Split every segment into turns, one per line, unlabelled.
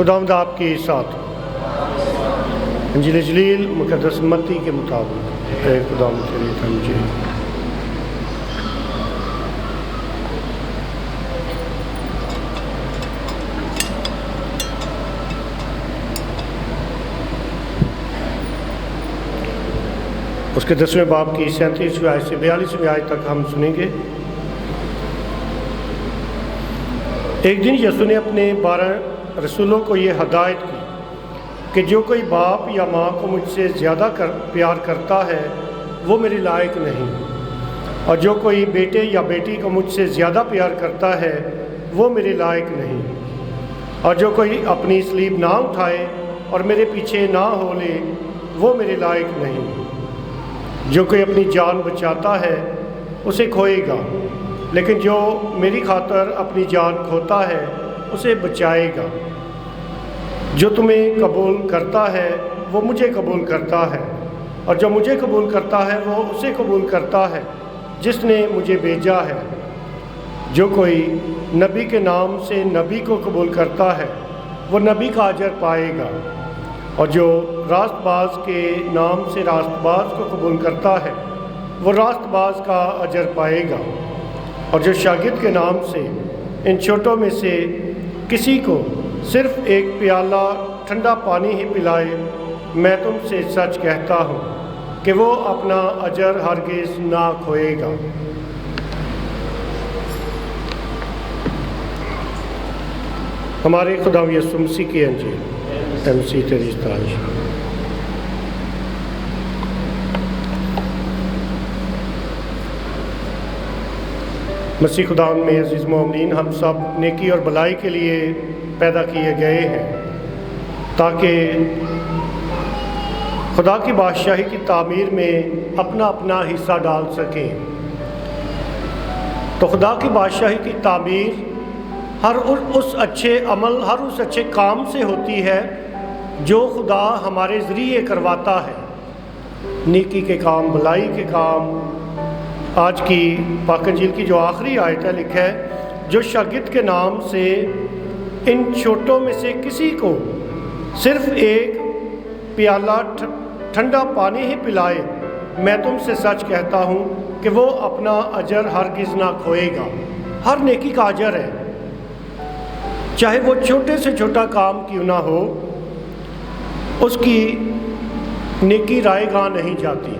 خداوند آپ کے ساتھ انجیل جلیل مقدس متی کے مطابق اے خداوند تیری تمجید۔ اس کے 10ویں باب کی 37ویں آیت سے 42ویں آیت تک ہم سنیں گے۔ ایک دن یسوع نے اپنے 12 رسولوں کو یہ ہدایت کی کہ جو کوئی باپ یا ماں کو مجھ سے زیادہ پیار کرتا ہے وہ میرے لائق نہیں، اور جو کوئی بیٹے یا بیٹی کو مجھ سے زیادہ پیار کرتا ہے وہ میرے لائق نہیں، اور جو کوئی اپنی صلیب نہ اٹھائے اور میرے پیچھے نہ ہو لے وہ میرے لائق نہیں۔ جو کوئی اپنی جان بچاتا ہے اسے کھوئے گا، لیکن جو میری خاطر اپنی جان کھوتا ہے اسے بچائے گا۔ جو تمہیں قبول کرتا ہے وہ مجھے قبول کرتا ہے، اور جو مجھے قبول کرتا ہے وہ اسے قبول کرتا ہے جس نے مجھے بھیجا ہے۔ جو کوئی نبی کے نام سے نبی کو قبول کرتا ہے وہ نبی کا اجر پائے گا، اور جو راست باز کے نام سے راست باز کو قبول کرتا ہے وہ راست باز کا اجر پائے گا۔ اور جو شاگرد کے نام سے ان چھوٹوں میں سے کسی کو صرف ایک پیالہ ٹھنڈا پانی ہی پلائے، میں تم سے سچ کہتا ہوں کہ وہ اپنا اجر ہرگز نہ کھوئے گا۔ ہمارے خدا یسوع مسیح کی انجیل۔ اے مسیح تیری ستائش۔ مسیح خدا میں عزیز مومنین، ہم سب نیکی اور بھلائی کے لیے پیدا کیے گئے ہیں تاکہ خدا کی بادشاہی کی تعمیر میں اپنا اپنا حصہ ڈال سکیں۔ تو خدا کی بادشاہی کی تعمیر ہر اس اچھے عمل، ہر اس اچھے کام سے ہوتی ہے جو خدا ہمارے ذریعے کرواتا ہے۔ نیکی کے کام، بھلائی کے کام۔ آج کی پاک انجیل کی جو آخری آیت ہے لکھا ہے، جو شاگرد کے نام سے ان چھوٹوں میں سے کسی کو صرف ایک پیالہ ٹھنڈا پانی ہی پلائے، میں تم سے سچ کہتا ہوں کہ وہ اپنا اجر ہرگز نہ کھوئے گا۔ ہر نیکی کا اجر ہے، چاہے وہ چھوٹے سے چھوٹا کام کیوں نہ ہو، اس کی نیکی رائے گاہ نہیں جاتی۔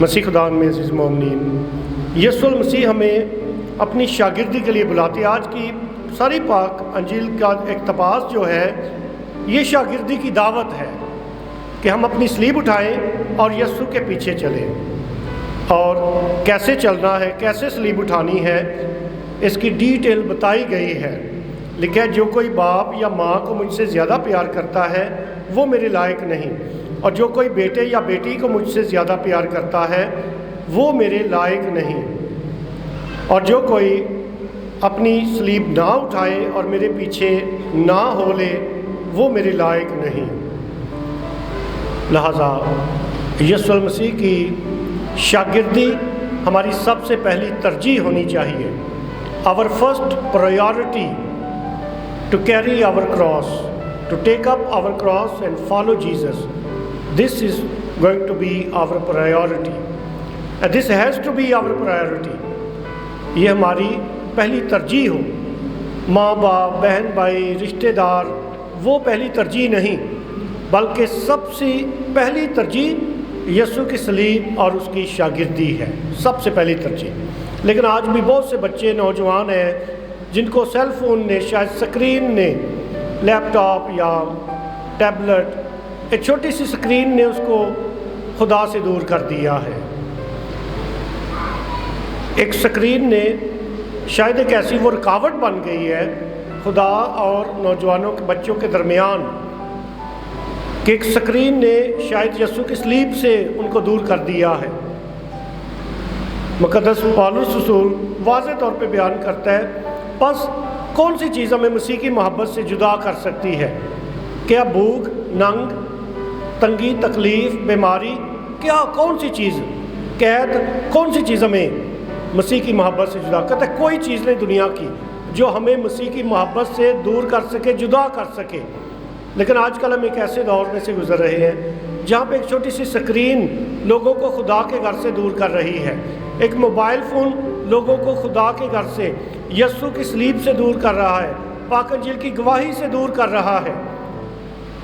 مسیح خدا میں عزیز مومنین، یسوع المسیح ہمیں اپنی شاگردی کے لیے بلاتے۔ آج کی ساری پاک انجیل کا اقتباس جو ہے یہ شاگردی کی دعوت ہے کہ ہم اپنی صلیب اٹھائیں اور یسوع کے پیچھے چلیں۔ اور کیسے چلنا ہے، کیسے صلیب اٹھانی ہے، اس کی ڈیٹیل بتائی گئی ہے۔ لکھا ہے جو کوئی باپ یا ماں کو مجھ سے زیادہ پیار کرتا ہے وہ میرے لائق نہیں، اور جو کوئی بیٹے یا بیٹی کو مجھ سے زیادہ پیار کرتا ہے وہ میرے لائق نہیں، اور جو کوئی اپنی صلیب نہ اٹھائے اور میرے پیچھے نہ ہو لے وہ میرے لائق نہیں۔ لہٰذا یسوع المسیح کی شاگردی ہماری سب سے پہلی ترجیح ہونی چاہیے۔ Our first priority to carry our cross, to take up our cross and follow Jesus. This is going to be our priority. And this has to be our priority. یہ ہماری پہلی ترجیح ہو۔ ماں باپ، بہن بھائی، رشتہ دار وہ پہلی ترجیح نہیں، بلکہ سب سے پہلی ترجیح یسوع کی صلیب اور اس کی شاگردی ہے، سب سے پہلی ترجیح۔ لیکن آج بھی بہت سے بچے، نوجوان ہیں جن کو سیل فون نے، شاید سکرین نے، لیپ ٹاپ یا ٹیبلٹ، ایک چھوٹی سی سکرین نے اس کو خدا سے دور کر دیا ہے۔ ایک سکرین نے شاید ایک ایسی وہ رکاوٹ بن گئی ہے خدا اور نوجوانوں کے، بچوں کے درمیان، کہ ایک سکرین نے شاید یسوع کی صلیب سے ان کو دور کر دیا ہے۔ مقدس پالوس رسول واضح طور پہ بیان کرتا ہے، بس کون سی چیز ہمیں مسیح کی محبت سے جدا کر سکتی ہے؟ کیا بھوک، ننگ، تنگی، تکلیف، بیماری؟ کیا کون سی چیز؟ قید؟ کون سی چیز ہمیں مسیح کی محبت سے جدا کرتا ہے؟ کوئی چیز نہیں دنیا کی جو ہمیں مسیح کی محبت سے دور کر سکے، جدا کر سکے۔ لیکن آج کل ہم ایک ایسے دور میں سے گزر رہے ہیں جہاں پہ ایک چھوٹی سی سکرین لوگوں کو خدا کے گھر سے دور کر رہی ہے، ایک موبائل فون لوگوں کو خدا کے گھر سے، یسوع کی صلیب سے دور کر رہا ہے، پاک انجیل کی گواہی سے دور کر رہا ہے۔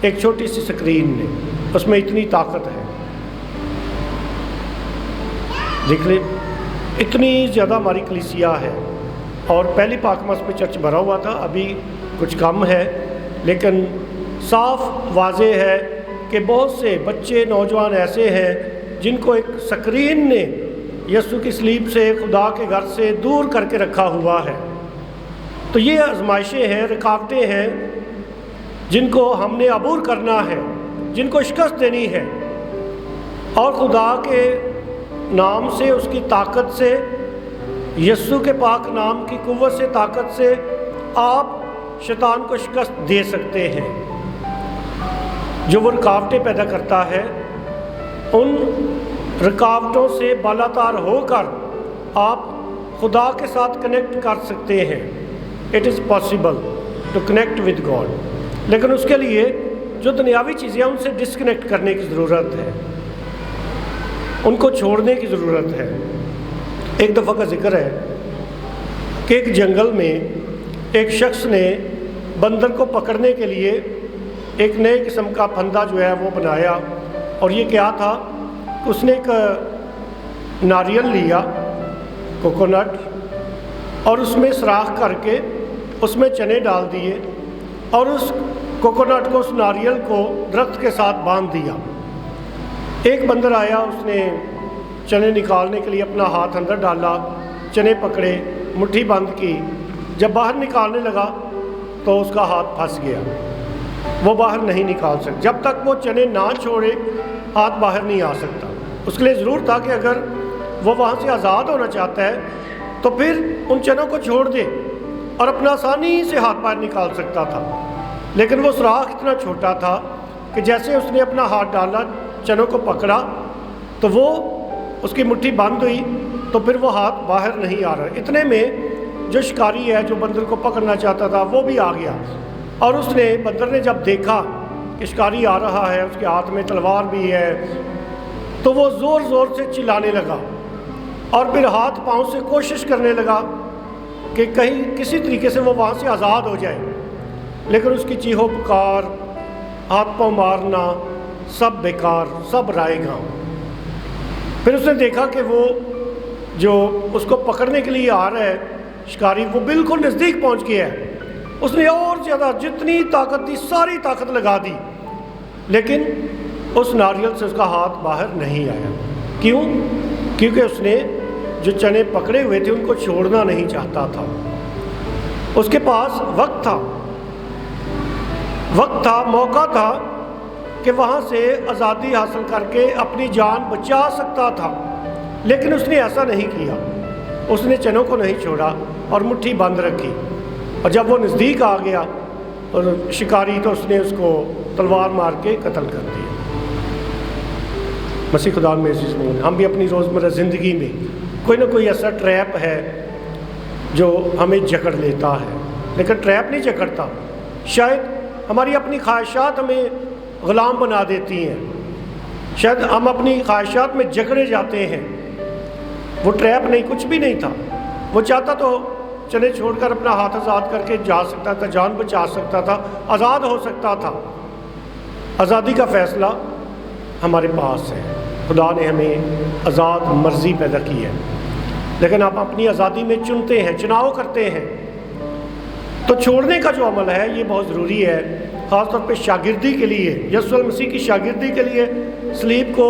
ایک چھوٹی سی سکرین نے، اس میں اتنی طاقت ہے۔ دیکھ لیں اتنی زیادہ ہماری کلیسیا ہے، اور پہلی پاک مس میں چرچ بھرا ہوا تھا، ابھی کچھ کم ہے، لیکن صاف واضح ہے کہ بہت سے بچے نوجوان ایسے ہیں جن کو ایک سکرین نے یسوع کی صلیب سے، خدا کے گھر سے دور کر کے رکھا ہوا ہے۔ تو یہ آزمائشیں ہیں، رکاوٹیں ہیں جن کو ہم نے عبور کرنا ہے، جن کو شکست دینی ہے، اور خدا کے نام سے، اس کی طاقت سے، یسوع کے پاک نام کی قوت سے، طاقت سے آپ شیطان کو شکست دے سکتے ہیں۔ جو وہ رکاوٹیں پیدا کرتا ہے، ان رکاوٹوں سے بالاتار ہو کر آپ خدا کے ساتھ کنیکٹ کر سکتے ہیں۔ It is possible to connect with God, لیکن اس کے لیے جو دنیاوی چیزیں ہیں ان سے ڈسکنیکٹ کرنے کی ضرورت ہے، ان کو چھوڑنے کی ضرورت ہے۔ ایک دفعہ کا ذکر ہے کہ ایک جنگل میں ایک شخص نے بندر کو پکڑنے کے لیے ایک نئے قسم کا پھندا جو ہے وہ بنایا، اور یہ کیا تھا، اس نے ایک ناریل لیا، کوکونٹ، اور اس میں سوراخ کر کے اس میں چنے ڈال دیے، اور اس کوکونٹ کو، اس ناریل کو درخت کے ساتھ باندھ دیا۔ ایک بندر آیا، اس نے چنے نکالنے کے لیے اپنا ہاتھ اندر ڈالا، چنے پکڑے، مٹھی بند کی، جب باہر نکالنے لگا تو اس کا ہاتھ پھنس گیا، وہ باہر نہیں نکال سکتا۔ جب تک وہ چنے نہ چھوڑے ہاتھ باہر نہیں آ سکتا۔ اس کے لیے ضرور تھا کہ اگر وہ وہاں سے آزاد ہونا چاہتا ہے تو پھر ان چنوں کو چھوڑ دے اور اپنا آسانی سے ہاتھ باہر نکال سکتا تھا، لیکن وہ سوراخ اتنا چھوٹا تھا کہ جیسے اس نے اپنا ہاتھ ڈالا، چنوں کو پکڑا، تو وہ اس کی مٹھی بند ہوئی، تو پھر وہ ہاتھ باہر نہیں آ رہا۔ اتنے میں جو شکاری ہے، جو بندر کو پکڑنا چاہتا تھا، وہ بھی آ گیا، اور اس نے، بندر نے جب دیکھا کہ شکاری آ رہا ہے، اس کے ہاتھ میں تلوار بھی ہے، تو وہ زور زور سے چلانے لگا، اور پھر ہاتھ پاؤں سے کوشش کرنے لگا کہ کہیں کسی طریقے سے وہ وہاں سے آزاد ہو جائے، لیکن اس کی چیخو پکار، ہاتھ پاؤں مارنا، سب بیکار، سب رائے گاں۔ پھر اس نے دیکھا کہ وہ جو اس کو پکڑنے کے لیے آ رہا ہے شکاری، وہ بالکل نزدیک پہنچ گیا ہے۔ اس نے اور زیادہ جتنی طاقت تھی ساری طاقت لگا دی، لیکن اس ناریل سے اس کا ہاتھ باہر نہیں آیا۔ کیوں؟ کیونکہ اس نے جو چنے پکڑے ہوئے تھے ان کو چھوڑنا نہیں چاہتا تھا۔ اس کے پاس وقت تھا، موقع تھا کہ وہاں سے آزادی حاصل کر کے اپنی جان بچا سکتا تھا، لیکن اس نے ایسا نہیں کیا۔ اس نے چنوں کو نہیں چھوڑا اور مٹھی بند رکھی، اور جب وہ نزدیک آ گیا اور شکاری، تو اس نے اس کو تلوار مار کے قتل کر دیا۔ مسیح خدا میں عزیز لوگ، ہم بھی اپنی روزمرہ زندگی میں کوئی نہ کوئی ایسا ٹریپ ہے جو ہمیں جکڑ لیتا ہے، لیکن ٹریپ نہیں جکڑتا، شاید ہماری اپنی خواہشات ہمیں غلام بنا دیتی ہیں، شاید ہم اپنی خواہشات میں جکڑے جاتے ہیں۔ وہ ٹریپ نہیں، کچھ بھی نہیں تھا۔ وہ چاہتا تو چنے چھوڑ کر اپنا ہاتھ آزاد کر کے جا سکتا تھا، جان بچا سکتا تھا، آزاد ہو سکتا تھا۔ آزادی کا فیصلہ ہمارے پاس ہے، خدا نے ہمیں آزاد مرضی پیدا کی ہے، لیکن آپ اپنی آزادی میں چنتے ہیں، چناؤ کرتے ہیں۔ تو چھوڑنے کا جو عمل ہے یہ بہت ضروری ہے، خاص طور پہ شاگردی کے لیے، یسوع المسیح کی شاگردی کے لیے، صلیب کو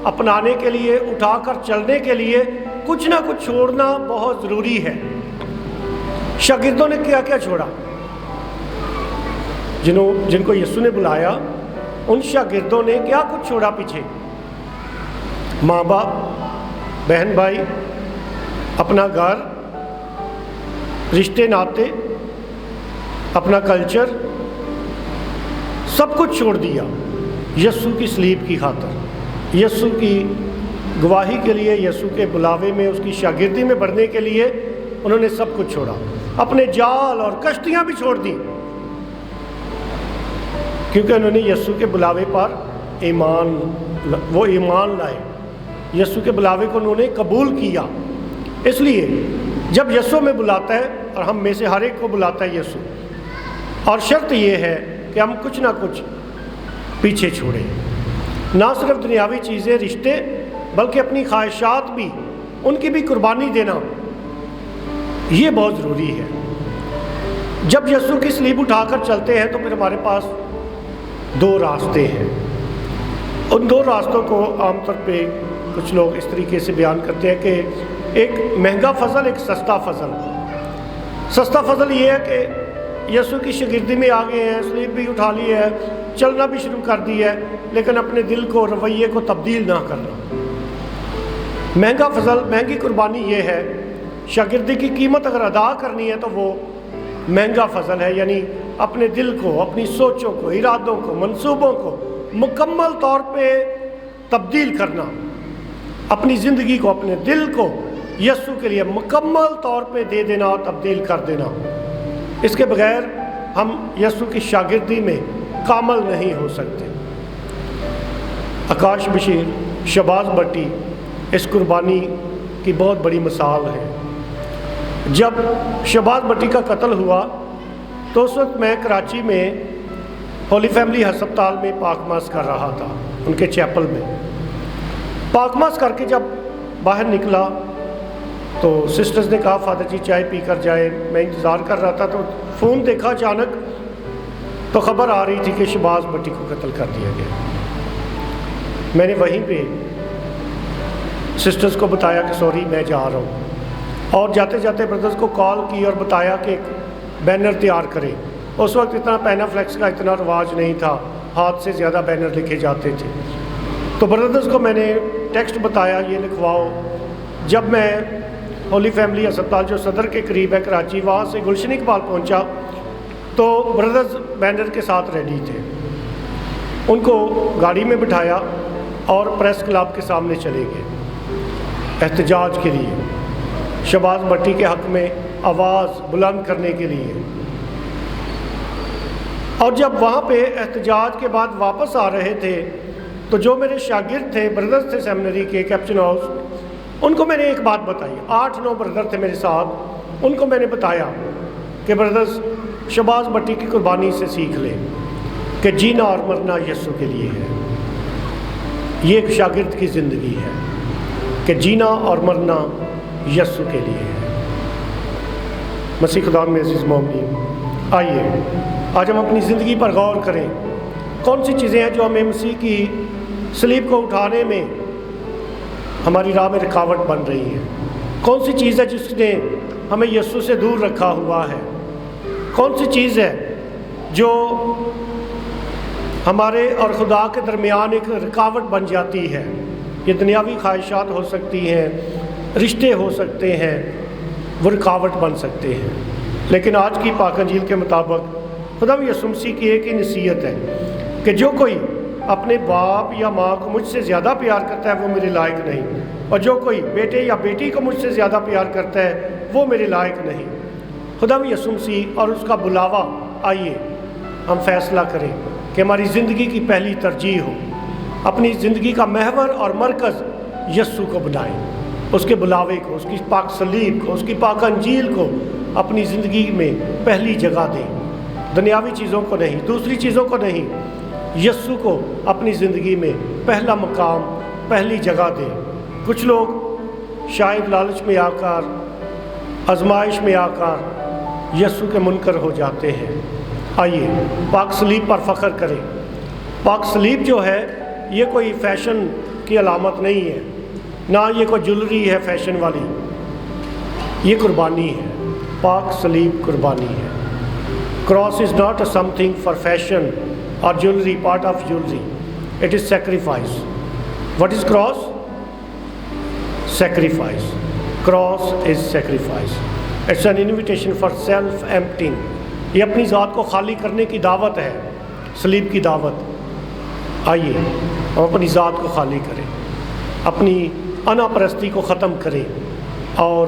اپنانے کے لیے، اٹھا کر چلنے کے لیے کچھ نہ کچھ چھوڑنا بہت ضروری ہے۔ شاگردوں نے کیا کیا چھوڑا؟ جن کو یسوع نے بلایا، ان شاگردوں نے کیا کچھ چھوڑا پیچھے؟ ماں باپ، بہن بھائی، اپنا گھر، رشتے ناتے، اپنا کلچر، سب کچھ چھوڑ دیا یسوع کی صلیب کی خاطر، یسوع کی گواہی کے لیے، یسوع کے بلاوے میں، اس کی شاگردی میں بڑھنے کے لیے انہوں نے سب کچھ چھوڑا۔ اپنے جال اور کشتیاں بھی چھوڑ دیں، کیونکہ انہوں نے یسوع کے بلاوے پر ایمان لائے، یسوع کے بلاوے کو انہوں نے قبول کیا۔ اس لیے جب یسوع میں بلاتا ہے، اور ہم میں سے ہر ایک کو بلاتا ہے یسوع، اور شرط یہ ہے کہ ہم کچھ نہ کچھ پیچھے چھوڑیں، نہ صرف دنیاوی چیزیں، رشتے، بلکہ اپنی خواہشات بھی، ان کی بھی قربانی دینا، یہ بہت ضروری ہے۔ جب یسوع کی صلیب اٹھا کر چلتے ہیں تو پھر ہمارے پاس دو راستے ہیں۔ ان دو راستوں کو عام طور پہ کچھ لوگ اس طریقے سے بیان کرتے ہیں کہ ایک مہنگا فضل، ایک سستا فضل۔ سستا فضل یہ ہے کہ یسوع کی شاگردی میں آ گئے ہیں، صلیب بھی اٹھا لی ہے، چلنا بھی شروع کر دی ہے، لیکن اپنے دل کو، رویے کو تبدیل نہ کرنا۔ مہنگا فضل، مہنگی قربانی یہ ہے، شاگردی کی قیمت اگر ادا کرنی ہے تو وہ مہنگا فضل ہے، یعنی اپنے دل کو، اپنی سوچوں کو، ارادوں کو، منصوبوں کو مکمل طور پہ تبدیل کرنا، اپنی زندگی کو، اپنے دل کو یسوع کے لیے مکمل طور پہ دے دینا اور تبدیل کر دینا۔ اس کے بغیر ہم یسوع کی شاگردی میں کامل نہیں ہو سکتے۔ آکاش بشیر، شہباز بٹی اس قربانی کی بہت بڑی مثال ہے۔ جب شہباز بٹی کا قتل ہوا تو اس وقت میں کراچی میں ہولی فیملی ہسپتال میں پاک ماس کر رہا تھا، ان کے چیپل میں۔ پاک ماس کر کے جب باہر نکلا تو سسٹرز نے کہا فادر جی چائے پی کر جائے، میں انتظار کر رہا تھا تو فون دیکھا اچانک تو خبر آ رہی تھی کہ شہباز بٹی کو قتل کر دیا گیا۔ میں نے وہیں پہ سسٹرز کو بتایا کہ سوری میں جا رہا ہوں، اور جاتے جاتے بردرز کو کال کی اور بتایا کہ ایک بینر تیار کرے۔ اس وقت اتنا پینا فلیکس کا اتنا رواج نہیں تھا، ہاتھ سے زیادہ بینر لکھے جاتے تھے۔ تو بردرز کو میں نے ٹیکسٹ بتایا یہ لکھواؤ۔ جب میں ہولی فیملی ہسپتال جو صدر کے قریب ہے کراچی، وہاں سے گلشن اقبال پہنچا تو بردرز بینر کے ساتھ ریڈی تھے۔ ان کو گاڑی میں بٹھایا اور پریس کلب کے سامنے چلے گئے احتجاج کے لیے، شہباز بٹی کے حق میں آواز بلند کرنے کے لیے۔ اور جب وہاں پہ احتجاج کے بعد واپس آ رہے تھے تو جو میرے شاگرد تھے، بردرز تھے سیمنری کے، کیپچن ہاؤس، ان کو میں نے ایک بات بتائی۔ 8-9 بردر تھے میرے ساتھ، ان کو میں نے بتایا کہ بردرز شہباز بٹی کی قربانی سے سیکھ لیں کہ جینا اور مرنا یسوع کے لیے ہے۔ یہ ایک شاگرد کی زندگی ہے کہ جینا اور مرنا یسوع کے لیے ہے۔ مسیح خدا میں عزیز مومنین، آئیے آج ہم اپنی زندگی پر غور کریں، کون سی چیزیں ہیں جو ہمیں مسیح کی صلیب کو اٹھانے میں ہماری راہ میں رکاوٹ بن رہی ہیں، کون سی چیز ہے جس نے ہمیں یسوع سے دور رکھا ہوا ہے، کون سی چیز ہے جو ہمارے اور خدا کے درمیان ایک رکاوٹ بن جاتی ہے۔ یہ دنیاوی خواہشات ہو سکتی ہیں، رشتے ہو سکتے ہیں، وہ رکاوٹ بن سکتے ہیں۔ لیکن آج کی پاک انجیل کے مطابق خدا یسوع مسیح کی ایک ہی نصیحت ہے کہ جو کوئی اپنے باپ یا ماں کو مجھ سے زیادہ پیار کرتا ہے وہ میرے لائق نہیں، اور جو کوئی بیٹے یا بیٹی کو مجھ سے زیادہ پیار کرتا ہے وہ میرے لائق نہیں۔ خدا یسوع مسیح اور اس کا بلاوا، آئیے ہم فیصلہ کریں کہ ہماری زندگی کی پہلی ترجیح ہو، اپنی زندگی کا محور اور مرکز یسوع کو بنائیں، اس کے بلاوے کو، اس کی پاک صلیب کو، اس کی پاک انجیل کو اپنی زندگی میں پہلی جگہ دیں، دنیاوی چیزوں کو نہیں، دوسری چیزوں کو نہیں، یسوع کو اپنی زندگی میں پہلا مقام، پہلی جگہ دیں۔ کچھ لوگ شاید لالچ میں آ کر، آزمائش میں آ کر یسوع کے منکر ہو جاتے ہیں۔ آئیے پاک صلیب پر فخر کریں۔ پاک صلیب جو ہے یہ کوئی فیشن کی علامت نہیں ہے، نہ یہ کوئی جولری ہے فیشن والی، یہ قربانی ہے۔ پاک صلیب قربانی ہے۔ Cross is not a some thing for fashion or jewelry, part of jewelry. It is sacrifice. What is cross? Sacrifice. Cross is sacrifice. It's an invitation for self-emptying. یہ اپنی ذات کو خالی کرنے کی دعوت ہے، صلیب کی دعوت۔ آئیے ہم اپنی ذات کو خالی کریں، اپنی انا پرستی کو ختم کریں اور